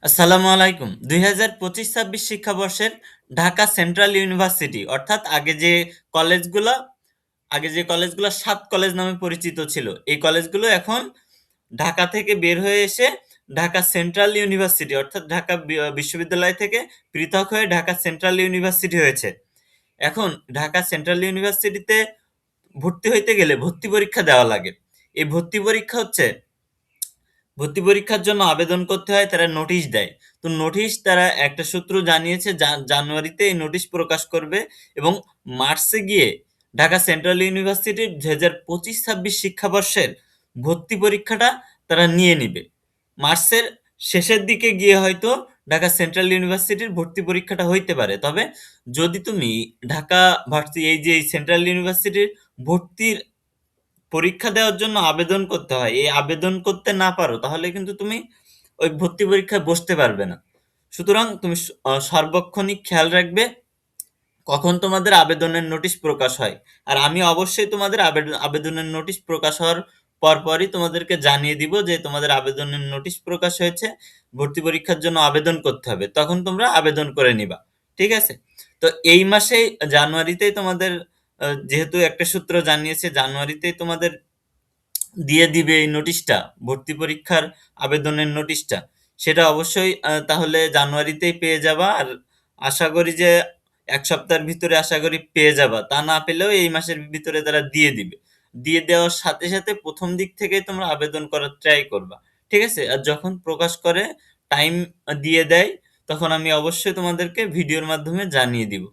আসসালামু আলাইকুম। ২০২৫-২৬ শিক্ষাবর্ষের Dhaka central university অর্থাৎ আগে যে কলেজগুলো ৭ কলেজ নামে পরিচিত ছিল। এই কলেজগুলো এখন ঢাকা থেকে বের হয়ে এসে ঢাকা সেন্ট্রাল ইউনিভার্সিটি অর্থাৎ ঢাকা বিশ্ববিদ্যালয় থেকে পৃথক হয়ে ঢাকা সেন্ট্রাল ইউনিভার্সিটি হয়েছে। এখন ঢাকা সেন্ট্রাল ইউনিভার্সিটিতে ভর্তি হইতে গেলে ভর্তি পরীক্ষা দেওয়া লাগে। এই ভর্তি পরীক্ষার জন্য আবেদন করতে হয়, তারা নোটিশ দেয়। তো নোটিশ তারা একটা সূত্র জানিয়েছে জানুয়ারিতে এই নোটিশ প্রকাশ করবে এবং মার্চে গিয়ে ঢাকা সেন্ট্রাল ইউনিভার্সিটির ২০২৫-২৬ শিক্ষাবর্ষের ভর্তি পরীক্ষাটা তারা নিয়ে নিবে। মার্চের শেষের দিকে গিয়ে হয়তো ঢাকা সেন্ট্রাল ইউনিভার্সিটির ভর্তি পরীক্ষাটা হইতে পারে। তবে যদি তুমি ঢাকা ভার্সি এই যে এই সেন্ট্রাল ইউনিভার্সিটির ভর্তির পরীক্ষা দেওয়ার জন্য আবেদন করতে হয়, এই আবেদন করতে না পারো তাহলে কিন্তু তুমি ওই ভর্তি পরীক্ষায় বসতে পারবে না। সুতরাং তুমি সার্বক্ষণিক খেয়াল রাখবে কখন তোমাদের আবেদনের নোটিশ প্রকাশ হয়। আর আমি অবশ্যই তোমাদের আবেদনের নোটিশ প্রকাশ হওয়ার পরপরই তোমাদেরকে জানিয়ে দিব যে তোমাদের আবেদনের নোটিশ প্রকাশ হয়েছে, ভর্তি পরীক্ষার জন্য আবেদন করতে হবে, তখন তোমরা আবেদন করে নিবা। ঠিক আছে? তো এই মাসেই জানুয়ারিতেই তোমাদের যেহেতু একটা সূত্র জানিয়েছে জানুয়ারিতেই তোমাদের দিয়ে দিবে এই নোটিশটা, ভর্তি পরীক্ষার আবেদনের নোটিশটা, সেটা অবশ্যই তাহলে জানুয়ারিতেই পেয়ে যাবা। আর আশা করি যে ১ সপ্তাহের ভিতরে আশা করি পেয়ে যাবা। তা না পেলেও এই মাসের ভিতরে তারা দিয়ে দিবে। দিয়ে দেওয়ার সাথে, সাথে ১ম দিক থেকেই তোমরা আবেদন করার ট্রাই করবা। ঠিক আছে? আর যখন প্রকাশ করে টাইম দিয়ে দেয়, তখন আমি অবশ্যই তোমাদেরকে ভিডিওর মাধ্যমে জানিয়ে দিব।